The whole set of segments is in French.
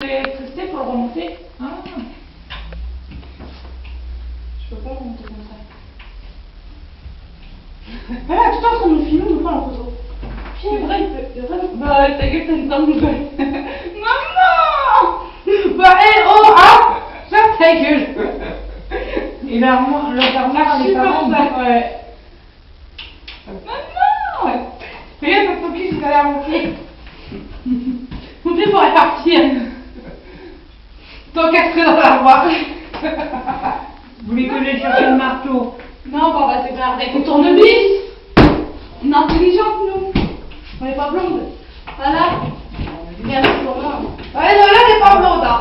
L'électricité pour le remonter. Ah. Je peux pas le remonter comme ça. Ah, tout en train de nous filmer, on nous prend en photo. C'est vrai, il peut. Bah, ta gueule, t'as une grande nouvelle. Maman! Bah, hé, oh, ah! Ferme ta gueule! Et l'armoire, les parents, ouais. Maman! Regarde, ton pied, j'ai derrière mon pied. Mon pied pourrait partir. T'encastré dans l'armoire. Vous voulez que j'aille chercher le marteau? Non, bah, on va se faire avec le tournevis. On est intelligente, nous. On n'est pas blonde. Voilà. Merci pour moi. Ouais, non, là, on n'est pas blonde, hein.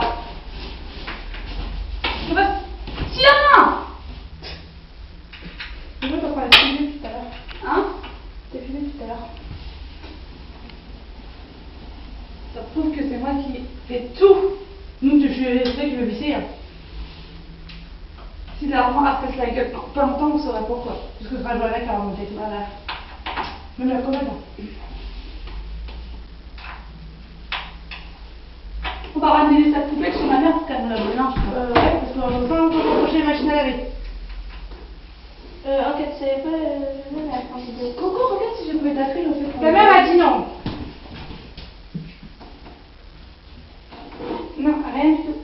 Tiens! Pourquoi t'as pas filmé tout à l'heure? Hein? T'as filmé tout à l'heure. Ça prouve que c'est moi qui fais tout. Nous, je suis ceux qui veut visser. Hein. Si l'armoire se casse la gueule, pas longtemps, vous saurez pourquoi. Parce que je vais jouer avec la remontée. Voilà. Même la commode. On va ramener les sacs poubelles chez ma mère pour qu'elle me la mélange. Ouais, parce qu'on va pas encore approcher les machines à laver. Ok, tu savais pas, la candidate. Coco, regarde si j'ai trouvé ta fille, on fait. Ta mère a dit non. Non, rien du tout.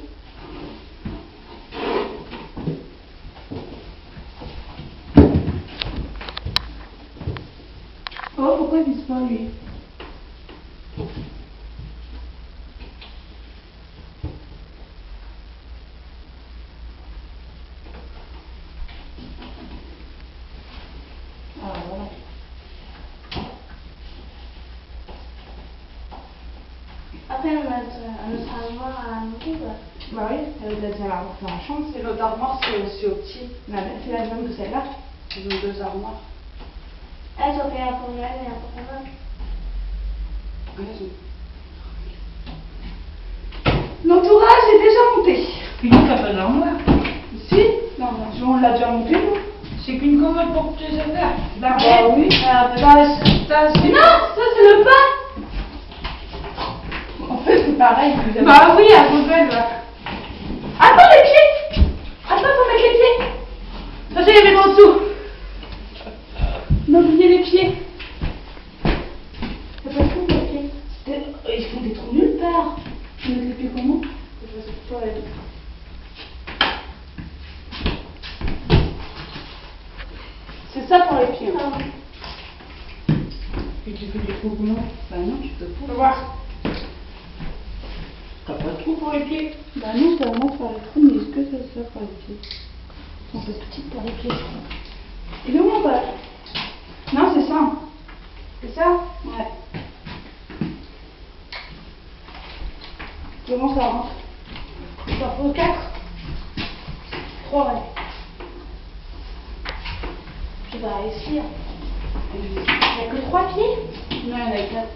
Oh, pourquoi il vise pas lui? Ah, voilà. Après, on a notre armoire à monter, quoi. Bah oui, elle a déjà la chambre. C'est l'autre armoire, c'est aussi au petit. C'est la même que celle-là. Ils ont deux armoires. Ah, j'en fais un pour Noël et un pour moi. L'entourage est déjà monté. Puis nous, t'as pas d'armoire. Si? Non, on l'a déjà monté, nous. C'est qu'une commode pour tes affaires. Bah oui. Mais non, ça c'est le pas. En fait, c'est pareil. Bah oui, à Beauvais, là. Attends les pieds. Attends, faut mettre les pieds. Ça, j'ai les mettre en dessous. N'oubliez les pieds. C'est pas tout, les pieds. Ils font des trous nulle part. Tu mets les pieds comment? Je sais pas. C'est ça pour les pieds. Ah, Et tu fais des trous blancs. Bah non, tu peux On pas. va voir. T'as pas de trous pour les pieds? Bah non, c'est vraiment pour les trous, mais est-ce que ça se fait pour les pieds? Ils sont un peu petites pour les pieds, je crois. Il est où mon bas? Non, c'est ça. C'est ça? Ouais. Comment ça rentre? Ça faut 4. 3, ouais. tu vas réussir. Il n'y a que 3 pieds? Non, il y en a 4.